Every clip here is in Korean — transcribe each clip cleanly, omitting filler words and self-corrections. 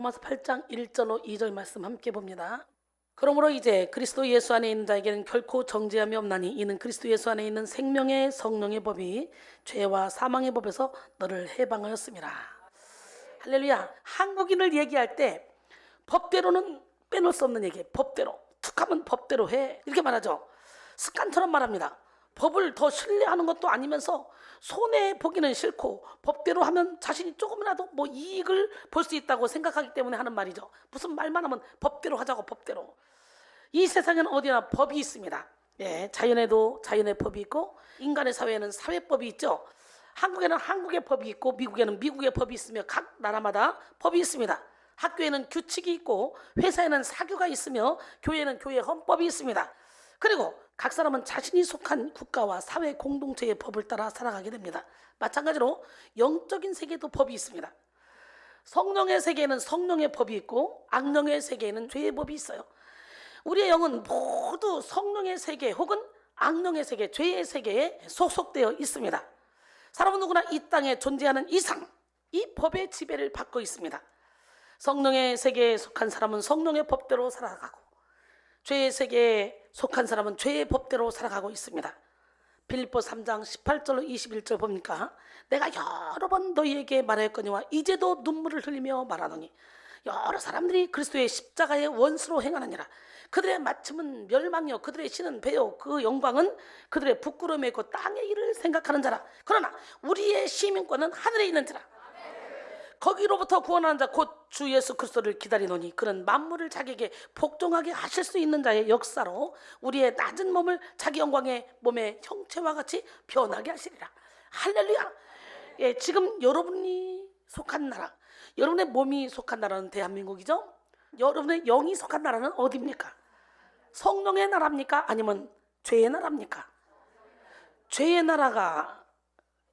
로마서 8장 1절로 2절 말씀 함께 봅니다. 그러므로 이제 그리스도 예수 안에 있는 자에게는 결코 정죄함이 없나니 이는 그리스도 예수 안에 있는 생명의 성령의 법이 죄와 사망의 법에서 너를 해방하였습니다. 할렐루야. 한국인을 얘기할 때 법대로는 빼놓을 수 없는 얘기예요. 법대로. 툭하면 법대로 해. 이렇게 말하죠. 습관처럼 말합니다. 법을 더 신뢰하는 것도 아니면서 손해보기는 싫고 법대로 하면 자신이 조금이라도 뭐 이익을 볼 수 있다고 생각하기 때문에 하는 말이죠. 무슨 말만 하면 법대로 하자고. 법대로. 이 세상에는 어디나 법이 있습니다. 예, 자연에도 자연의 법이 있고 인간의 사회에는 사회법이 있죠. 한국에는 한국의 법이 있고 미국에는 미국의 법이 있으며 각 나라마다 법이 있습니다. 학교에는 규칙이 있고 회사에는 사규가 있으며 교회에는 교회 헌법이 있습니다. 그리고 각 사람은 자신이 속한 국가와 사회 공동체의 법을 따라 살아가게 됩니다. 마찬가지로 영적인 세계도 법이 있습니다. 성령의 세계에는 성령의 법이 있고 악령의 세계에는 죄의 법이 있어요. 우리의 영은 모두 성령의 세계 혹은 악령의 세계, 죄의 세계에 소속되어 있습니다. 사람은 누구나 이 땅에 존재하는 이상 이 법의 지배를 받고 있습니다. 성령의 세계에 속한 사람은 성령의 법대로 살아가고 죄의 세계에 속한 사람은 죄의 법대로 살아가고 있습니다. 빌립보 3장 18절로 21절 보니까 내가 여러 번 너희에게 말하였거니와 이제도 눈물을 흘리며 말하노니 여러 사람들이 그리스도의 십자가의 원수로 행하느니라. 그들의 마침은 멸망이요 그들의 신은 배요 그 영광은 그들의 부끄러움에 있고 땅의 일을 생각하는 자라. 그러나 우리의 시민권은 하늘에 있는 자라. 거기로부터 구원하는 자 곧 주 예수 그리스도를 기다리노니 그는 만물을 자기에게 복종하게 하실 수 있는 자의 역사로 우리의 낮은 몸을 자기 영광의 몸의 형체와 같이 변하게 하시리라. 할렐루야. 예, 지금 여러분이 속한 나라, 여러분의 몸이 속한 나라는 대한민국이죠. 여러분의 영이 속한 나라는 어디입니까? 성령의 나라입니까? 아니면 죄의 나라입니까? 죄의 나라가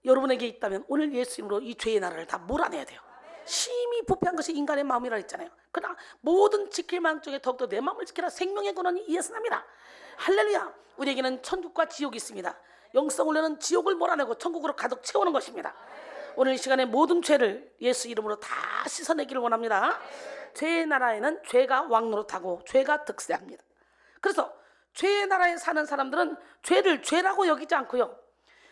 여러분에게 있다면 오늘 예수 이름으로 이 죄의 나라를 다 몰아내야 돼요. 심히 부패한 것이 인간의 마음이라 했잖아요. 그러나 모든 지킬 마음 중에 더욱더 내 마음을 지키라. 생명의 근원이 이에서 납니다. 할렐루야. 우리에게는 천국과 지옥이 있습니다. 영성을 내는 지옥을 몰아내고 천국으로 가득 채우는 것입니다. 오늘 이 시간에 모든 죄를 예수 이름으로 다 씻어내기를 원합니다. 죄의 나라에는 죄가 왕노릇하고 죄가 득세합니다. 그래서 죄의 나라에 사는 사람들은 죄를 죄라고 여기지 않고요,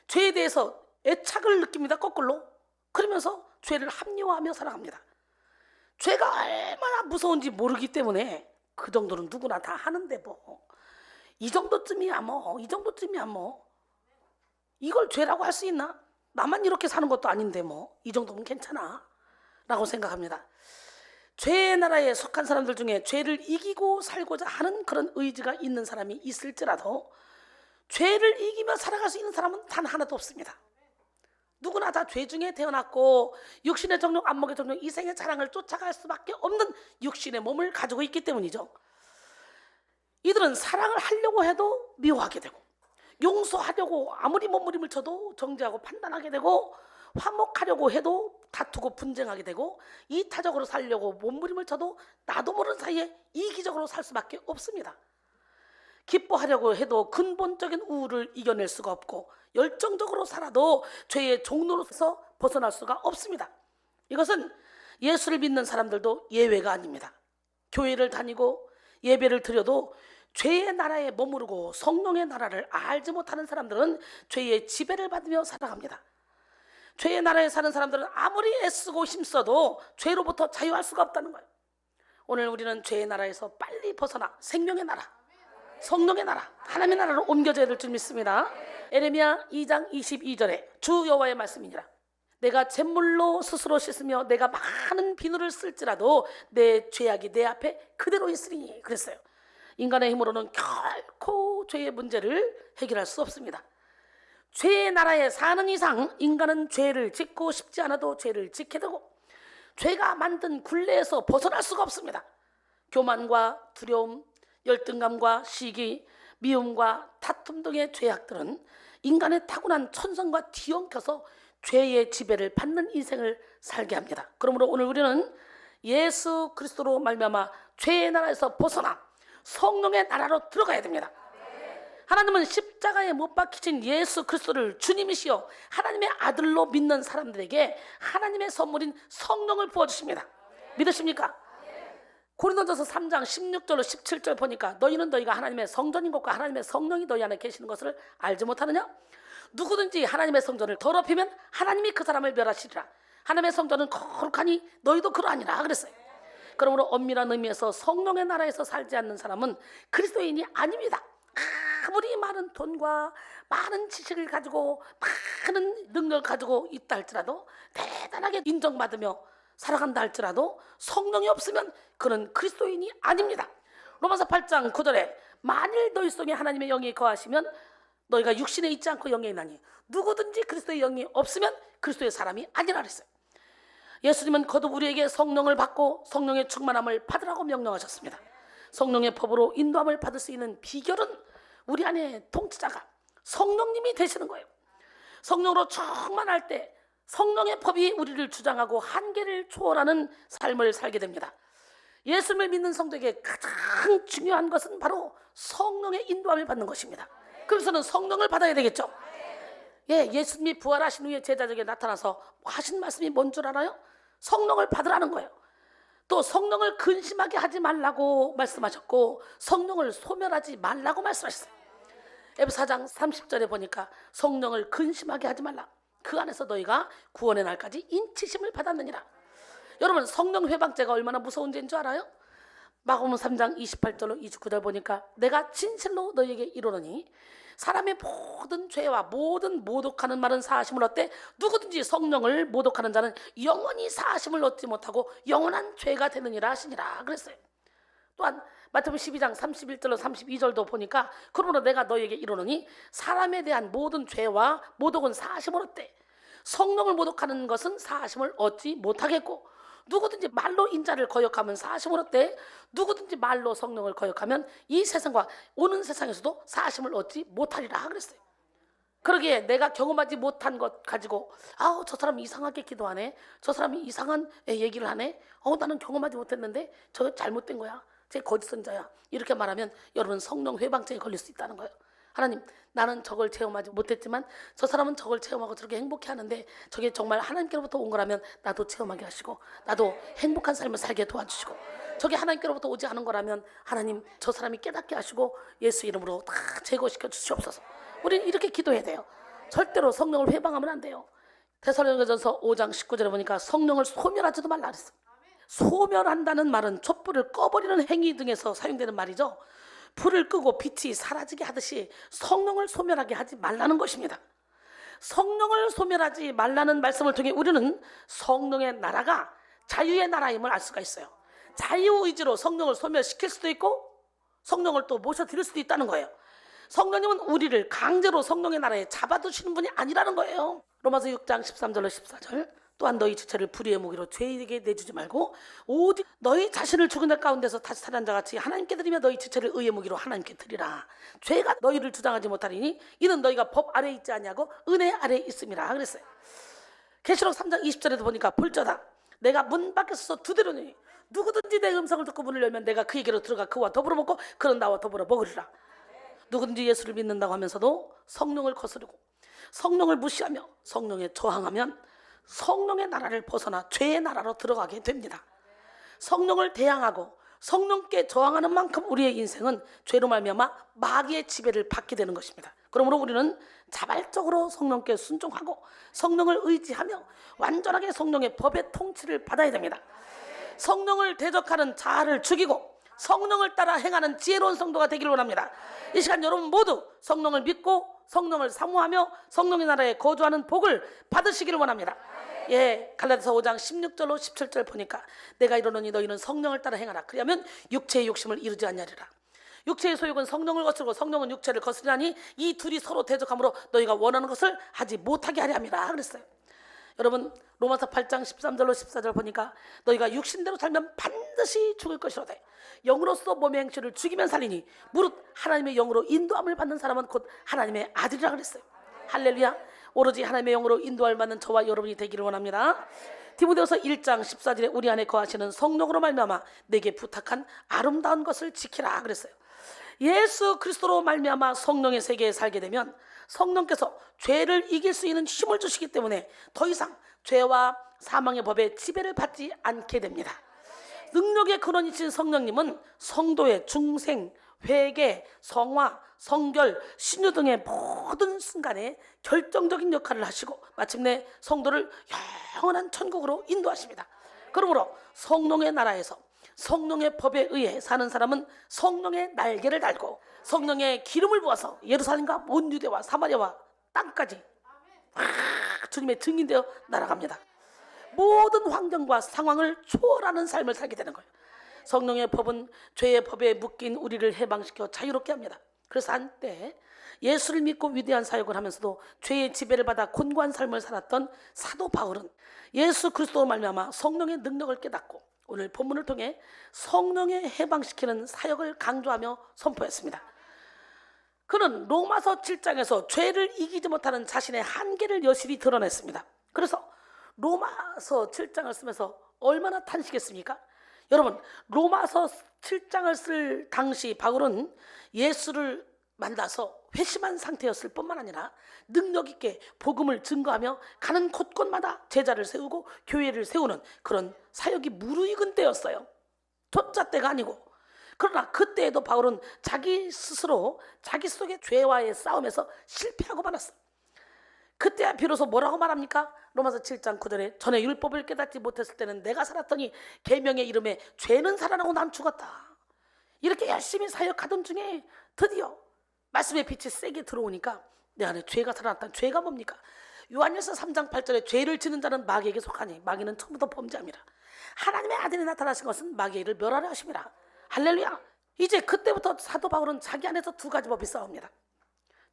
죄에 대해서 애착을 느낍니다. 거꾸로. 그러면서 죄를 합리화하며 살아갑니다. 죄가 얼마나 무서운지 모르기 때문에 그 정도는 누구나 다 하는데 뭐 이 정도쯤이야 뭐 이걸 죄라고 할 수 있나? 나만 이렇게 사는 것도 아닌데 뭐 이 정도면 괜찮아 라고 생각합니다. 죄의 나라에 속한 사람들 중에 죄를 이기고 살고자 하는 그런 의지가 있는 사람이 있을지라도 죄를 이기며 살아갈 수 있는 사람은 단 하나도 없습니다. 누구나 다 죄 중에 태어났고 육신의 정욕, 안목의 정욕, 이생의 자랑을 쫓아갈 수밖에 없는 육신의 몸을 가지고 있기 때문이죠. 이들은 사랑을 하려고 해도 미워하게 되고 용서하려고 아무리 몸부림을 쳐도 정죄하고 판단하게 되고 화목하려고 해도 다투고 분쟁하게 되고 이타적으로 살려고 몸부림을 쳐도 나도 모르는 사이에 이기적으로 살 수밖에 없습니다. 기뻐하려고 해도 근본적인 우울을 이겨낼 수가 없고 열정적으로 살아도 죄의 종로로서 벗어날 수가 없습니다. 이것은 예수를 믿는 사람들도 예외가 아닙니다. 교회를 다니고 예배를 드려도 죄의 나라에 머무르고 성령의 나라를 알지 못하는 사람들은 죄의 지배를 받으며 살아갑니다. 죄의 나라에 사는 사람들은 아무리 애쓰고 힘써도 죄로부터 자유할 수가 없다는 거예요. 오늘 우리는 죄의 나라에서 빨리 벗어나 생명의 나라, 성령의 나라, 하나님의 나라로 옮겨져야 될 줄 믿습니다. 에레미야 2장 22절에 주 여호와의 말씀이니라. 내가 잿물로 스스로 씻으며 내가 많은 비누를 쓸지라도 내 죄악이 내 앞에 그대로 있으리니 그랬어요. 인간의 힘으로는 결코 죄의 문제를 해결할 수 없습니다. 죄의 나라에 사는 이상 인간은 죄를 짓고 싶지 않아도 죄를 짓게 되고 죄가 만든 굴레에서 벗어날 수가 없습니다. 교만과 두려움, 열등감과 시기, 미움과 다툼 등의 죄악들은 인간의 타고난 천성과 뒤엉켜서 죄의 지배를 받는 인생을 살게 합니다. 그러므로 오늘 우리는 예수 그리스도로 말미암아 죄의 나라에서 벗어나 성령의 나라로 들어가야 됩니다. 하나님은 십자가에 못 박히신 예수 그리스도를 주님이시여 하나님의 아들로 믿는 사람들에게 하나님의 선물인 성령을 부어주십니다. 믿으십니까? 고린도전서 3장 16절로 17절 보니까 너희가 하나님의 성전인 것과 하나님의 성령이 너희 안에 계시는 것을 알지 못하느냐? 누구든지 하나님의 성전을 더럽히면 하나님이 그 사람을 멸하시리라. 하나님의 성전은 거룩하니 너희도 그러하니라 그랬어요. 그러므로 엄밀한 의미에서 성령의 나라에서 살지 않는 사람은 그리스도인이 아닙니다. 아무리 많은 돈과 많은 지식을 가지고 많은 능력을 가지고 있다 할지라도, 대단하게 인정받으며 살아간다 할지라도 성령이 없으면 그는 그리스도인이 아닙니다. 로마서 8장 9절에 만일 너희 속에 하나님의 영이 거하시면 너희가 육신에 있지 않고 영에 있나니 누구든지 그리스도의 영이 없으면 그리스도의 사람이 아니라 그랬어요. 예수님은 거듭 우리에게 성령을 받고 성령의 충만함을 받으라고 명령하셨습니다. 성령의 법으로 인도함을 받을 수 있는 비결은 우리 안에 통치자가 성령님이 되시는 거예요. 성령으로 충만할 때 성령의 법이 우리를 주장하고 한계를 초월하는 삶을 살게 됩니다. 예수님을 믿는 성도에게 가장 중요한 것은 바로 성령의 인도함을 받는 것입니다. 그래서는 성령을 받아야 되겠죠. 예수님이 부활하신 후에 제자들에게 나타나서 하신 말씀이 뭔 줄 알아요? 성령을 받으라는 거예요. 또 성령을 근심하게 하지 말라고 말씀하셨고 성령을 소멸하지 말라고 말씀하셨어요. 에베소 4장 30절에 보니까 성령을 근심하게 하지 말라. 그 안에서 너희가 구원의 날까지 인치심을 받았느니라. 여러분, 성령 회방죄가 얼마나 무서운 죄인 줄 알아요? 마가복음 3장 28절로 29절 보니까 내가 진실로 너희에게 이르노니 사람의 모든 죄와 모든 모독하는 말은 사하심을 얻되 누구든지 성령을 모독하는 자는 영원히 사하심을 얻지 못하고 영원한 죄가 되느니라 하시니라 그랬어요. 또한 마태복음 12장 31절로 32절도 보니까 그러므로 내가 너희에게 이르노니 사람에 대한 모든 죄와 모독은 사하심을 얻되 성령을 모독하는 것은 사하심을 얻지 못하겠고 누구든지 말로 인자를 거역하면 사하심을 얻되 누구든지 말로 성령을 거역하면 이 세상과 오는 세상에서도 사하심을 얻지 못하리라 그랬어요. 그러기에 내가 경험하지 못한 것 가지고 저 사람이 이상하게 기도하네, 저 사람이 이상한 얘기를 하네, 나는 경험하지 못했는데 저 잘못된 거야, 제 거짓 선자야, 이렇게 말하면 여러분 성령 회방죄에 걸릴 수 있다는 거예요. 하나님, 나는 저걸 체험하지 못했지만 저 사람은 저걸 체험하고 저렇게 행복해하는데 저게 정말 하나님께로부터 온 거라면 나도 체험하게 하시고 나도 행복한 삶을 살게 도와주시고, 저게 하나님께로부터 오지 않은 거라면 하나님 저 사람이 깨닫게 하시고 예수 이름으로 다 제거시켜 주시옵소서. 우리는 이렇게 기도해야 돼요. 절대로 성령을 회방하면 안 돼요. 데살로니가전서 5장 19절에 보니까 성령을 소멸하지도 말라 그랬어요. 소멸한다는 말은 촛불을 꺼버리는 행위 등에서 사용되는 말이죠. 불을 끄고 빛이 사라지게 하듯이 성령을 소멸하게 하지 말라는 것입니다. 성령을 소멸하지 말라는 말씀을 통해 우리는 성령의 나라가 자유의 나라임을 알 수가 있어요. 자유의지로 성령을 소멸시킬 수도 있고 성령을 또 모셔드릴 수도 있다는 거예요. 성령님은 우리를 강제로 성령의 나라에 잡아두시는 분이 아니라는 거예요. 로마서 6장 13절로 14절 또한 너희 지체를 불의의 무기로 죄에게 내주지 말고 오직 너희 자신을 죽은 자 가운데서 다시 살아난 자같이 하나님께 드리며 너희 지체를 의의 무기로 하나님께 드리라. 죄가 너희를 주장하지 못하리니 이는 너희가 법 아래에 있지 아니하고 은혜 아래에 있음이라 그랬어요. 계시록 3장 20절에도 보니까 볼저다 내가 문 밖에서 두드리니 누구든지 내 음성을 듣고 문을 열면 내가 그에게로 들어가 그와 더불어 먹고 그는 나와 더불어 먹으리라. 누구든지 예수를 믿는다고 하면서도 성령을 거스르고 성령을 무시하며 성령에 저항하면 성령의 나라를 벗어나 죄의 나라로 들어가게 됩니다. 성령을 대항하고 성령께 저항하는 만큼 우리의 인생은 죄로 말미암아 마귀의 지배를 받게 되는 것입니다. 그러므로 우리는 자발적으로 성령께 순종하고 성령을 의지하며 완전하게 성령의 법의 통치를 받아야 됩니다. 성령을 대적하는 자아를 죽이고 성령을 따라 행하는 지혜로운 성도가 되기를 원합니다. 이 시간 여러분 모두 성령을 믿고 성령을 사모하며 성령의 나라에 거주하는 복을 받으시기를 원합니다. 갈라디아서 5장 16절로 17절 보니까 내가 이르노니 너희는 성령을 따라 행하라. 그리하면 육체의 욕심을 이루지 않냐리라. 육체의 소욕은 성령을 거스르고 성령은 육체를 거스르나니 이 둘이 서로 대적함으로 너희가 원하는 것을 하지 못하게 하려 함이라 그랬어요. 여러분 로마서 8장 13절로 14절 보니까 너희가 육신대로 살면 반드시 죽을 것이로되 영으로서 몸의 행실을 죽이면 살리니 무릇 하나님의 영으로 인도함을 받는 사람은 곧 하나님의 아들이라 그랬어요. 할렐루야. 오로지 하나님의 영으로 인도할 받는 저와 여러분이 되기를 원합니다. 디모데후서 1장 14절에 우리 안에 거하시는 성령으로 말미암아 내게 부탁한 아름다운 것을 지키라 그랬어요. 예수 그리스도로 말미암아 성령의 세계에 살게 되면 성령께서 죄를 이길 수 있는 힘을 주시기 때문에 더 이상 죄와 사망의 법에 지배를 받지 않게 됩니다. 능력의 근원이신 성령님은 성도의 중생, 회개, 성화, 성결, 신유 등의 모든 순간에 결정적인 역할을 하시고 마침내 성도를 영원한 천국으로 인도하십니다. 그러므로 성령의 나라에서 성령의 법에 의해 사는 사람은 성령의 날개를 달고 성령의 기름을 부어서 예루살렘과 온 유대와 사마리아와 땅까지 주님의 증인되어 날아갑니다. 모든 환경과 상황을 초월하는 삶을 살게 되는 거예요. 성령의 법은 죄의 법에 묶인 우리를 해방시켜 자유롭게 합니다. 그래서 한때 예수를 믿고 위대한 사역을 하면서도 죄의 지배를 받아 곤고한 삶을 살았던 사도 바울은 예수 그리스도로 말미암아 성령의 능력을 깨닫고 오늘 본문을 통해 성령의 해방시키는 사역을 강조하며 선포했습니다. 그는 로마서 7장에서 죄를 이기지 못하는 자신의 한계를 여실히 드러냈습니다. 그래서 로마서 7장을 쓰면서 얼마나 탄식했습니까? 여러분, 로마서 7장을 쓸 당시 바울은 예수를 만나서 회심한 상태였을 뿐만 아니라 능력 있게 복음을 증거하며 가는 곳곳마다 제자를 세우고 교회를 세우는 그런 사역이 무르익은 때였어요. 초짜 때가 아니고. 그러나 그때에도 바울은 자기 스스로 자기 속의 죄와의 싸움에서 실패하고 말았어요. 그때야 비로소 뭐라고 말합니까? 로마서 7장 9절에 전에 율법을 깨닫지 못했을 때는 내가 살았더니 계명의 이름에 죄는 살아나고 난 죽었다. 이렇게 열심히 사역하던 중에 드디어 말씀의 빛이 세게 들어오니까 내 안에 죄가 살아났다는 죄가 뭡니까? 요한일서 3장 8절에 죄를 지는 자는 마귀에게 속하니 마귀는 처음부터 범죄함이라. 하나님의 아들이 나타나신 것은 마귀의 일을 멸하려 하심이라. 할렐루야. 이제 그때부터 사도 바울은 자기 안에서 두 가지 법이 싸웁니다.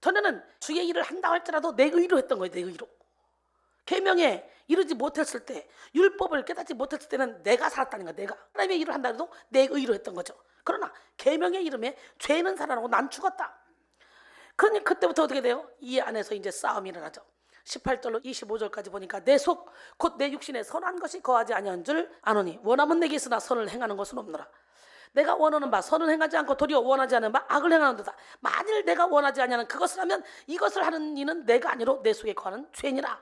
전에는 주의 일을 한다 할지라도 내 의로 했던 거예요. 내 의로. 계명에 이르지 못했을 때, 율법을 깨닫지 못했을 때는 내가 살았다는 거야. 내가 하나님의 일을 한다 해도 내 의로 했던 거죠. 그러나 계명의 이름에 죄는 살아나고 난 죽었다. 그러니 그때부터 어떻게 돼요? 이 안에서 이제 싸움이 일어나죠. 18절로 25절까지 보니까 내 속 곧 내 육신에 선한 것이 거하지 아니한 줄 아노니 원하면 내게 있으나 선을 행하는 것은 없노라. 내가 원하는 바 선을 행하지 않고 도리어 원하지 않은 바 악을 행하는도다. 만일 내가 원하지 아니하는 그것을 하면 이것을 하는 이는 내가 아니로 내 속에 거하는 죄니라.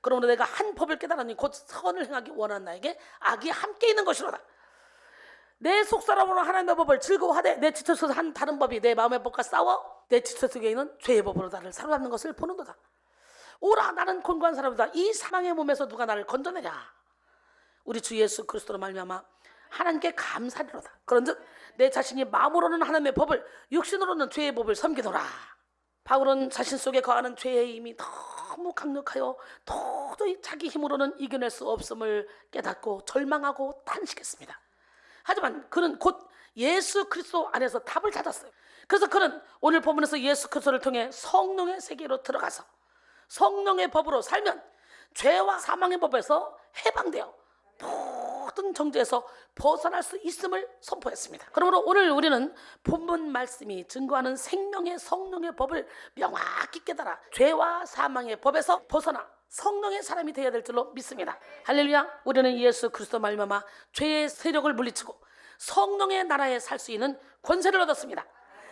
그러므로 내가 한 법을 깨달으니 곧 선을 행하기 원하는 나에게 악이 함께 있는 것이로다. 내 속사람으로 하나님의 법을 즐거워하되 내 지체 속에서 한 다른 법이 내 마음의 법과 싸워 내 지체 속에 있는 죄의 법으로 나를 사로잡는 것을 보는도다. 오라 나는 곤고한 사람이다. 이 사망의 몸에서 누가 나를 건져내랴. 우리 주 예수 그리스도로 말미암아 하나님께 감사리로다. 그런즉 내 자신이 마음으로는 하나님의 법을 육신으로는 죄의 법을 섬기노라. 바울은 자신 속에 거하는 죄의 힘이 너무 강력하여 도저히 자기 힘으로는 이겨낼 수 없음을 깨닫고 절망하고 탄식했습니다. 하지만 그는 곧 예수 그리스도 안에서 답을 찾았어요. 그래서 그는 오늘 본문에서 예수 그리스도를 통해 성령의 세계로 들어가서 성령의 법으로 살면 죄와 사망의 법에서 해방되어 모든 정죄에서 벗어날 수 있음을 선포했습니다. 그러므로 오늘 우리는 본문 말씀이 증거하는 생명의 성령의 법을 명확히 깨달아 죄와 사망의 법에서 벗어나 성령의 사람이 되어야 될 줄로 믿습니다. 할렐루야. 우리는 예수 그리스도 말미암아 죄의 세력을 물리치고 성령의 나라에 살 수 있는 권세를 얻었습니다.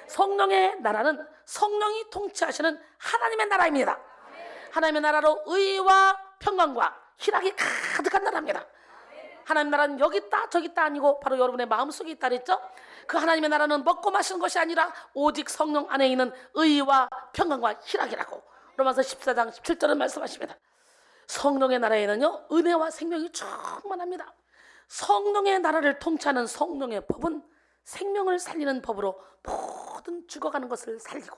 성령의 나라는 성령이 통치하시는 하나님의 나라입니다. 하나님의 나라로 의와 평강과 희락이 가득한 나라입니다. 하나님의 나라는 여기 있다 저기 있다 아니고 바로 여러분의 마음속에 있다 그랬죠? 그 하나님의 나라는 먹고 마시는 것이 아니라 오직 성령 안에 있는 의와 평강과 희락이라고 로마서 14장 17절은 말씀하십니다. 성령의 나라에는요 은혜와 생명이 충만합니다. 성령의 나라를 통치하는 성령의 법은 생명을 살리는 법으로 모든 죽어가는 것을 살리고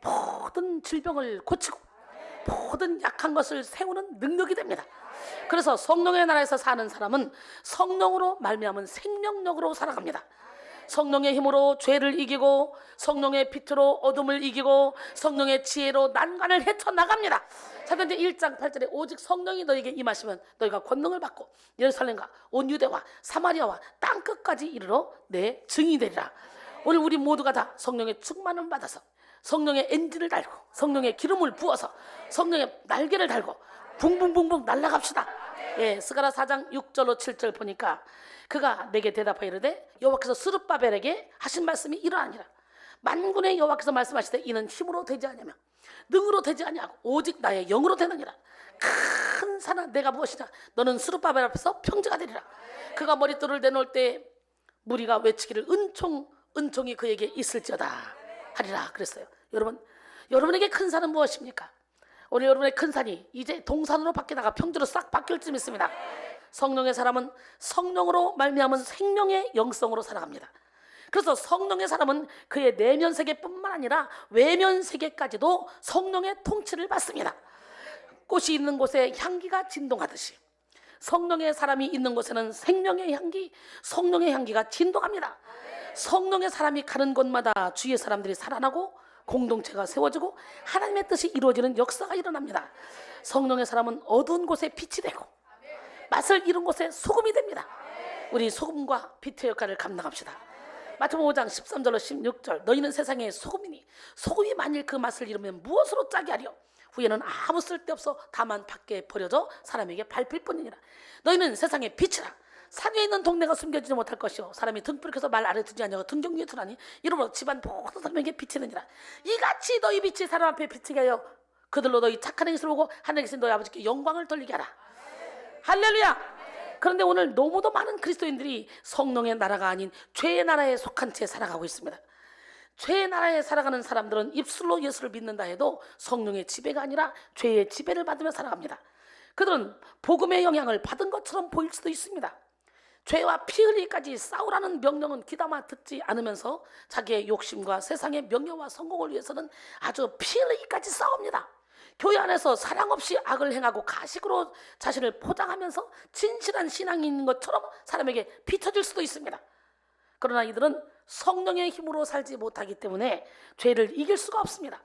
모든 질병을 고치고 모든 약한 것을 세우는 능력이 됩니다. 그래서 성령의 나라에서 사는 사람은 성령으로 말미암은 생명력으로 살아갑니다. 성령의 힘으로 죄를 이기고 성령의 빛으로 어둠을 이기고 성령의 지혜로 난관을 헤쳐나갑니다. 사도행전 1장 8절에 오직 성령이 너에게 임하시면 너희가 권능을 받고 예루살렘과 온 유대와 사마리아와 땅끝까지 이르러 내 증인이 되리라. 오늘 우리 모두가 다 성령의 충만을 받아서 성령의 엔진을 달고 성령의 기름을 부어서 성령의 날개를 달고 붕붕붕붕 날아갑시다. 예, 스가랴 4장 6절로 7절 보니까 그가 내게 대답하여 이르되 여호와께서 스룹바벨에게 하신 말씀이 이러하니라. 만군의 여호와께서 말씀하시되 이는 힘으로 되지 아니하며 능으로 되지 아니하고 오직 나의 영으로 되느니라. 큰 산아 내가 무엇이냐, 너는 스룹바벨 앞에서 평지가 되리라. 그가 머릿돌을 내놓을 때 무리가 외치기를 은총이 그에게 있을지어다 하리라 그랬어요. 여러분에게 큰 산은 무엇입니까? 오늘 여러분의 큰 산이 이제 동산으로 바뀌다가 평지로 싹 바뀔 쯤 있습니다. 성령의 사람은 성령으로 말미암은 생명의 영성으로 살아갑니다. 그래서 성령의 사람은 그의 내면 세계뿐만 아니라 외면 세계까지도 성령의 통치를 받습니다. 꽃이 있는 곳에 향기가 진동하듯이 성령의 사람이 있는 곳에는 생명의 향기, 성령의 향기가 진동합니다. 성령의 사람이 가는 곳마다 주위의 사람들이 살아나고 공동체가 세워지고 하나님의 뜻이 이루어지는 역사가 일어납니다. 성령의 사람은 어두운 곳에 빛이 되고 맛을 잃은 곳에 소금이 됩니다. 우리 소금과 빛의 역할을 감당합시다. 마태복음 5장 13절로 16절 너희는 세상의 소금이니 소금이 만일 그 맛을 잃으면 무엇으로 짜게 하려? 후에는 아무 쓸데없어 다만 밖에 버려져 사람에게 밟힐 뿐이니라. 너희는 세상의 빛이라. 산에 있는 동네가 숨겨지지 못할 것이요 사람이 등불켜서 말 아래 두지 아니하고 등경 위에 두나니 이러므로 집안 모든 사람에게 비치느니라. 이같이 너희 빛이 사람 앞에 비치게 하여 그들로 너희 착한 행실을 보고 하늘에 계신 너희 아버지께 영광을 돌리게 하라. 할렐루야. 그런데 오늘 너무도 많은 그리스도인들이 성령의 나라가 아닌 죄의 나라에 속한 채 살아가고 있습니다. 죄의 나라에 살아가는 사람들은 입술로 예수를 믿는다 해도 성령의 지배가 아니라 죄의 지배를 받으며 살아갑니다. 그들은 복음의 영향을 받은 것처럼 보일 수도 있습니다. 죄와 피 흘리기까지 싸우라는 명령은 귀담아 듣지 않으면서 자기의 욕심과 세상의 명예와 성공을 위해서는 아주 피 흘리기까지 싸웁니다. 교회 안에서 사랑 없이 악을 행하고 가식으로 자신을 포장하면서 진실한 신앙이 있는 것처럼 사람에게 비춰질 수도 있습니다. 그러나 이들은 성령의 힘으로 살지 못하기 때문에 죄를 이길 수가 없습니다.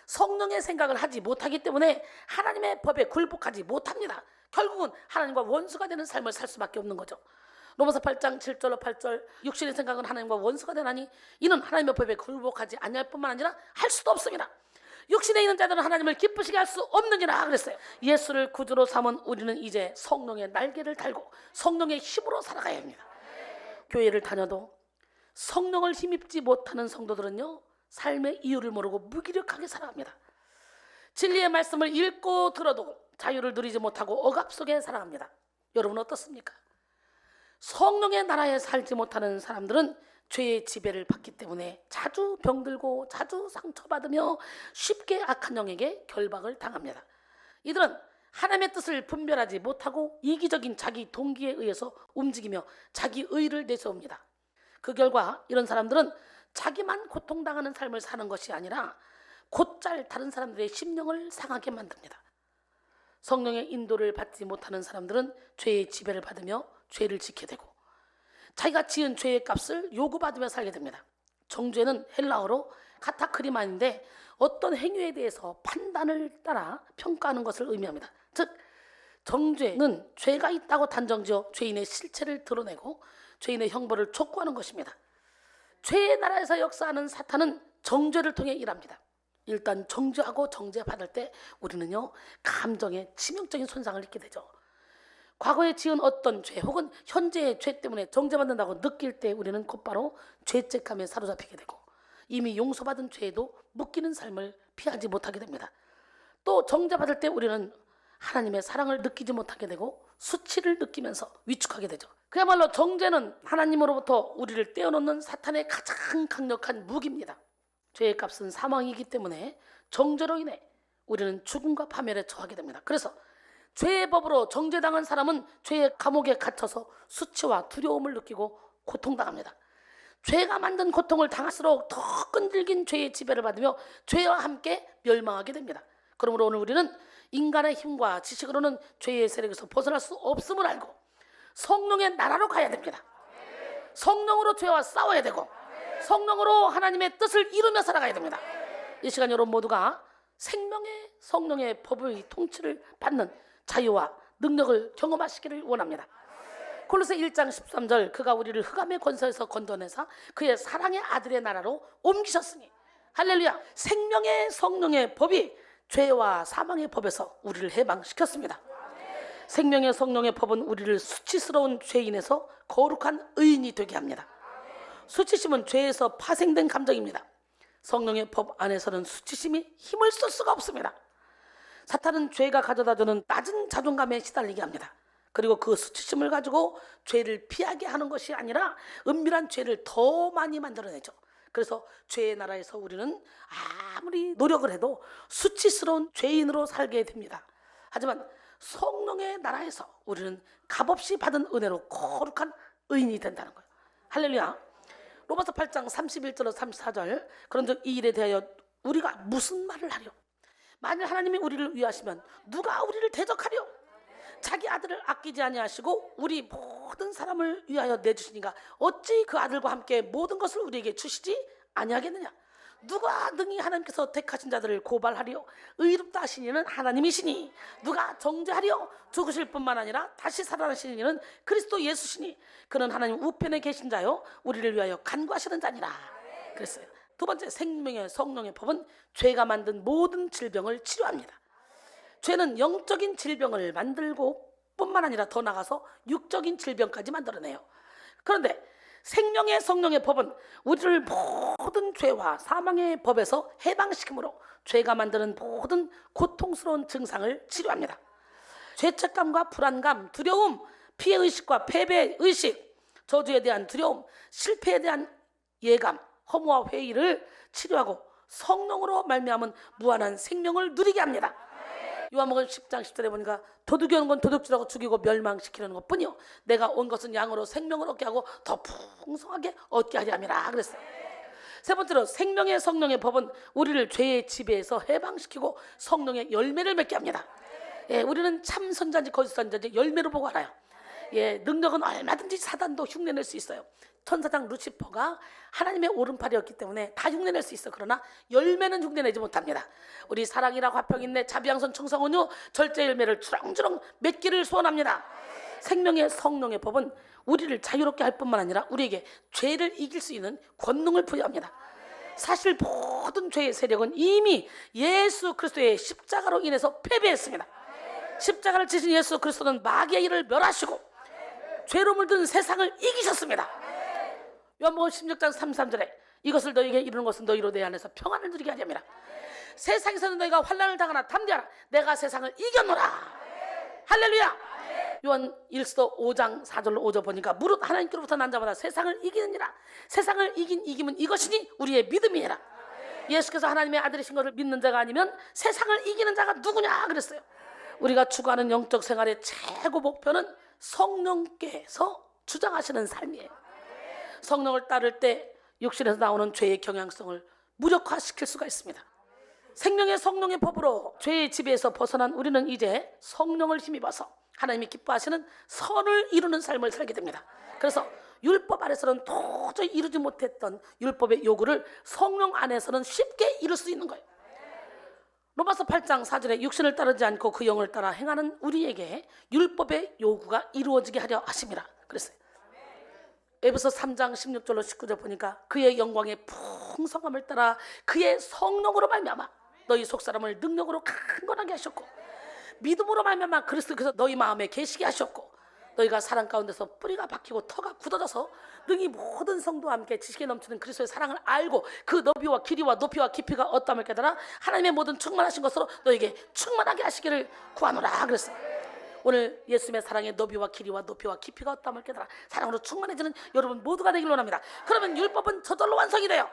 성령의 생각을 하지 못하기 때문에 하나님의 법에 굴복하지 못합니다. 결국은 하나님과 원수가 되는 삶을 살 수밖에 없는 거죠. 로마서 8장 7절로 8절 육신의 생각은 하나님과 원수가 되나니 이는 하나님의 법에 굴복하지 아니할 뿐만 아니라 할 수도 없습니다. 육신에 있는 자들은 하나님을 기쁘시게 할 수 없느니라 그랬어요. 예수를 구주로 삼은 우리는 이제 성령의 날개를 달고 성령의 힘으로 살아가야 합니다. 교회를 다녀도 성령을 힘입지 못하는 성도들은요 삶의 이유를 모르고 무기력하게 살아갑니다. 진리의 말씀을 읽고 들어도 자유를 누리지 못하고 억압 속에 살아갑니다. 여러분 어떻습니까? 성령의 나라에 살지 못하는 사람들은 죄의 지배를 받기 때문에 자주 병들고 자주 상처받으며 쉽게 악한 영에게 결박을 당합니다. 이들은 하나님의 뜻을 분별하지 못하고 이기적인 자기 동기에 의해서 움직이며 자기 의를 내세웁니다. 그 결과 이런 사람들은 자기만 고통당하는 삶을 사는 것이 아니라 곧잘 다른 사람들의 심령을 상하게 만듭니다. 성령의 인도를 받지 못하는 사람들은 죄의 지배를 받으며 죄를 짓게 되고 자기가 지은 죄의 값을 요구받으며 살게 됩니다. 정죄는 헬라어로 카타크리만인데 어떤 행위에 대해서 판단을 따라 평가하는 것을 의미합니다. 즉 정죄는 죄가 있다고 단정지어 죄인의 실체를 드러내고 죄인의 형벌을 촉구하는 것입니다. 죄의 나라에서 역사하는 사탄은 정죄를 통해 일합니다. 일단 정죄하고 정죄받을 때 우리는요 감정에 치명적인 손상을 입게 되죠. 과거에 지은 어떤 죄 혹은 현재의 죄 때문에 정죄받는다고 느낄 때 우리는 곧바로 죄책감에 사로잡히게 되고 이미 용서받은 죄에도 묶이는 삶을 피하지 못하게 됩니다. 또 정죄받을 때 우리는 하나님의 사랑을 느끼지 못하게 되고 수치를 느끼면서 위축하게 되죠. 그야말로 정죄는 하나님으로부터 우리를 떼어놓는 사탄의 가장 강력한 무기입니다. 죄의 값은 사망이기 때문에 정죄로 인해 우리는 죽음과 파멸에 처하게 됩니다. 그래서 죄의 법으로 정죄당한 사람은 죄의 감옥에 갇혀서 수치와 두려움을 느끼고 고통당합니다. 죄가 만든 고통을 당할수록 더 끈질긴 죄의 지배를 받으며 죄와 함께 멸망하게 됩니다. 그러므로 오늘 우리는 인간의 힘과 지식으로는 죄의 세력에서 벗어날 수 없음을 알고 성령의 나라로 가야 됩니다. 성령으로 죄와 싸워야 되고 성령으로 하나님의 뜻을 이루며 살아가야 됩니다. 이 시간 여러분 모두가 생명의 성령의 법의 통치를 받는 자유와 능력을 경험하시기를 원합니다. 골로새 1장 13절 그가 우리를 흑암의 권세에서 건져내사 그의 사랑의 아들의 나라로 옮기셨으니 할렐루야. 생명의 성령의 법이 죄와 사망의 법에서 우리를 해방시켰습니다. 생명의 성령의 법은 우리를 수치스러운 죄인에서 거룩한 의인이 되게 합니다. 수치심은 죄에서 파생된 감정입니다. 성령의 법 안에서는 수치심이 힘을 쓸 수가 없습니다. 사탄은 죄가 가져다주는 낮은 자존감에 시달리게 합니다. 그리고 그 수치심을 가지고 죄를 피하게 하는 것이 아니라 은밀한 죄를 더 많이 만들어내죠. 그래서 죄의 나라에서 우리는 아무리 노력을 해도 수치스러운 죄인으로 살게 됩니다. 하지만 성령의 나라에서 우리는 값없이 받은 은혜로 거룩한 의인이 된다는 거예요. 할렐루야. 로마서 8장 31절로 34절. 그런즉 이 일에 대하여 우리가 무슨 말을 하려? 만일 하나님이 우리를 위하시면 누가 우리를 대적하려? 자기 아들을 아끼지 아니하시고 우리 모든 사람을 위하여 내주시니까 어찌 그 아들과 함께 모든 것을 우리에게 주시지 아니하겠느냐? 누가 능히 하나님께서 택하신 자들을 고발하리요? 의롭다 하신 이는 하나님이시니 누가 정죄하리요? 죽으실 뿐만 아니라 다시 살아나시는 이는 그리스도 예수시니 그는 하나님 우편에 계신 자요 우리를 위하여 간구하시는 자니라 그랬어요. 두 번째, 생명의 성령의 법은 죄가 만든 모든 질병을 치료합니다. 죄는 영적인 질병을 만들고 뿐만 아니라 더 나아가서 육적인 질병까지 만들어내요. 그런데 생명의 성령의 법은 우리를 모든 죄와 사망의 법에서 해방시키므로 죄가 만드는 모든 고통스러운 증상을 치료합니다. 죄책감과 불안감, 두려움, 피해의식과 패배의식, 저주에 대한 두려움, 실패에 대한 예감, 허무와 회의를 치료하고 성령으로 말미암은 무한한 생명을 누리게 합니다. 요한복음 10장 10절에 보니까 도둑이 오는 건 도둑질하고 죽이고 멸망시키는 것뿐이요 내가 온 것은 양으로 생명을 얻게 하고 더 풍성하게 얻게 하려 함이라 그랬어요. 세 번째로 생명의 성령의 법은 우리를 죄의 지배에서 해방시키고 성령의 열매를 맺게 합니다. 우리는 참 선자인지 거짓 선자인지 열매로 보고 알아요. 능력은 얼마든지 사단도 흉내낼 수 있어요. 천사장 루시퍼가 하나님의 오른팔이었기 때문에 다 흉내낼 수 있어. 그러나 열매는 흉내내지 못합니다. 우리 사랑이라 화평인내 자비양선 청성온유 절제 열매를 주렁주렁 맺기를 소원합니다. 생명의 성령의 법은 우리를 자유롭게 할 뿐만 아니라 우리에게 죄를 이길 수 있는 권능을 부여합니다. 사실 모든 죄의 세력은 이미 예수 그리스도의 십자가로 인해서 패배했습니다. 십자가를 지신 예수 그리스도는 마귀의 일을 멸하시고 죄로 물든 세상을 이기셨습니다. 요한복음 16장 33절에 이것을 너희에게 이루는 것은 너희로 내 안에서 평안을 누리게 하려 함이라. 세상에서는 너희가 환난을 당하나 담대하라. 내가 세상을 이겼노라. 할렐루야. 요한 1서 5장 4절로 5절 보니까 무릇 하나님께로부터 난 자마다 세상을 이기느니라. 세상을 이긴 이김은 이것이니 우리의 믿음이라. 예수께서 하나님의 아들이신 것을 믿는 자가 아니면 세상을 이기는 자가 누구냐 그랬어요. 우리가 추구하는 영적 생활의 최고 목표는 성령께서 주장하시는 삶이에요. 성령을 따를 때 육신에서 나오는 죄의 경향성을 무력화시킬 수가 있습니다. 생명의 성령의 법으로 죄의 지배에서 벗어난 우리는 이제 성령을 힘입어서 하나님이 기뻐하시는 선을 이루는 삶을 살게 됩니다. 그래서 율법 아래서는 도저히 이루지 못했던 율법의 요구를 성령 안에서는 쉽게 이룰 수 있는 거예요. 로마서 8장 4절에 육신을 따르지 않고 그 영을 따라 행하는 우리에게 율법의 요구가 이루어지게 하려 하심이라 그랬어요. 에베소 3장 16절로 19절 보니까 그의 영광의 풍성함을 따라 그의 성령으로 말미암아 너희 속사람을 능력으로 강건하게 하셨고 믿음으로 말미암아 그리스도께서 너희 마음에 계시게 하셨고 너희가 사랑 가운데서 뿌리가 박히고 터가 굳어져서 능히 모든 성도와 함께 지식에 넘치는 그리스도의 사랑을 알고 그 너비와 길이와 높이와 깊이가 어떠함을 깨달아 하나님의 모든 충만하신 것으로 너에게 충만하게 하시기를 구하노라 그랬어요. 오늘 예수님의 사랑의 너비와 길이와 높이와 깊이가 어떠함을 깨달아 사랑으로 충만해지는 여러분 모두가 되길 원합니다. 그러면 율법은 저절로 완성이 돼요.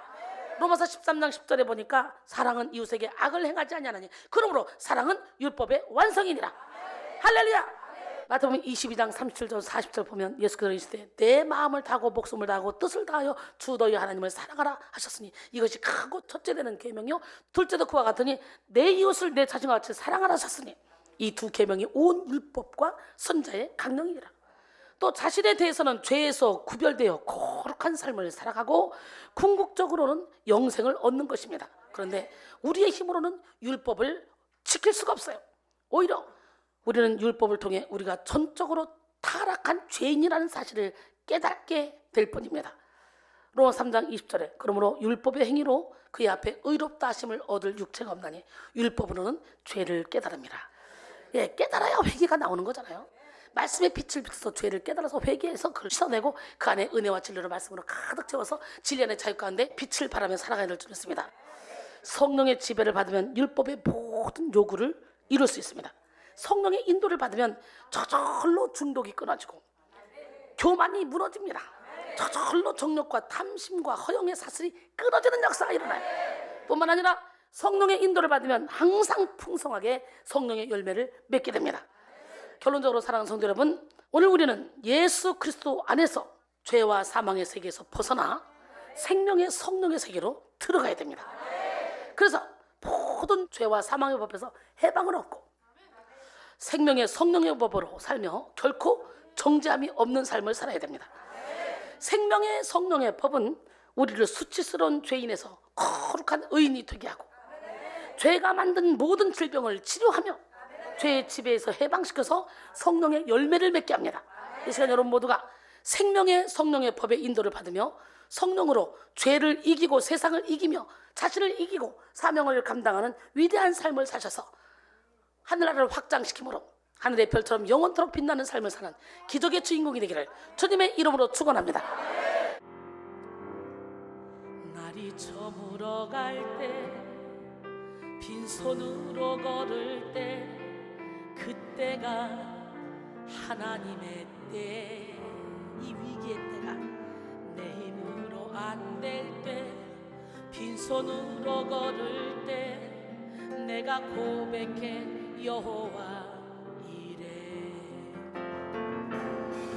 로마서 13장 10절에 보니까 사랑은 이웃에게 악을 행하지 아니하나니 그러므로 사랑은 율법의 완성이니라. 할렐루야. 마태복음 22장 37절 40절 보면 예수께서 이르시되 내 마음을 다하고 목숨을 다하고 뜻을 다하여 주 너희 하나님을 사랑하라 하셨으니 이것이 크고 첫째 되는 계명이요 둘째도 그와 같으니 내 이웃을 내 자신과 같이 사랑하라 하셨으니 이 두 계명이 온 율법과 선자의 강령이니라. 또 자신에 대해서는 죄에서 구별되어 거룩한 삶을 살아가고 궁극적으로는 영생을 얻는 것입니다. 그런데 우리의 힘으로는 율법을 지킬 수가 없어요. 오히려 우리는 율법을 통해 우리가 전적으로 타락한 죄인이라는 사실을 깨닫게 될 뿐입니다. 로마 3장 20절에 그러므로 율법의 행위로 그의 앞에 의롭다 하심을 얻을 육체가 없나니 율법으로는 죄를 깨달음이라. 깨달아야 회개가 나오는 거잖아요. 말씀의 빛을 비춰서 죄를 깨달아서 회개해서 그걸 씻어내고 그 안에 은혜와 진리로 말씀으로 가득 채워서 진리 안의 자유 가운데 빛을 발하며 살아가야 될 줄 믿습니다. 성령의 지배를 받으면 율법의 모든 요구를 이룰 수 있습니다. 성령의 인도를 받으면 저절로 중독이 끊어지고 교만이 무너집니다. 저절로 정욕과 탐심과 허영의 사슬이 끊어지는 역사가 일어나요. 뿐만 아니라 성령의 인도를 받으면 항상 풍성하게 성령의 열매를 맺게 됩니다. 결론적으로 사랑하는 성도 여러분, 오늘 우리는 예수 그리스도 안에서 죄와 사망의 세계에서 벗어나 생명의 성령의 세계로 들어가야 됩니다. 그래서 모든 죄와 사망의 법에서 해방을 얻고 생명의 성령의 법으로 살며 결코 정죄함이 없는 삶을 살아야 됩니다. 생명의 성령의 법은 우리를 수치스러운 죄인에서 거룩한 의인이 되게 하고 죄가 만든 모든 질병을 치료하며 죄의 지배에서 해방시켜서 성령의 열매를 맺게 합니다. 이 시간 여러분 모두가 생명의 성령의 법의 인도를 받으며 성령으로 죄를 이기고 세상을 이기며 자신을 이기고 사명을 감당하는 위대한 삶을 사셔서 하늘나라를 확장시키므로 하늘의 별처럼 영원토록 빛나는 삶을 사는 기적의 주인공이 되기를 주님의 이름으로 축원합니다. 날이 저물어갈 때 빈손으로 걸을 때 그때가 하나님의 때, 이 위기의 때가 내 힘으로 안 될 때 빈손으로 걸을 때 내가 고백해 여호와 이래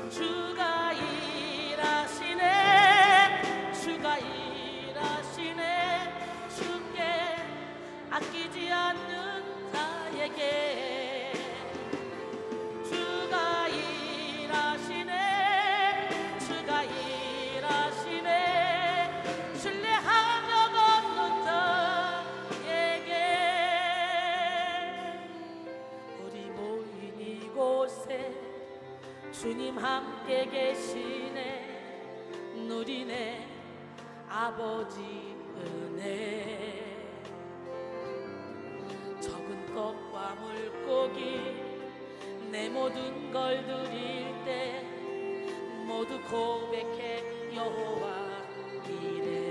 주가 일하시네 주가 일하시네 주께 아끼지 않는 자에게 주가 일하시네 주가 일하시네 신뢰하며 걷는 자에게 우리 모인 이곳에 주님 함께 계시네 누리네 아버지 은혜 적은 떡과 물고기 내 모든 걸 드릴 때 모두 고백해 여호와 이래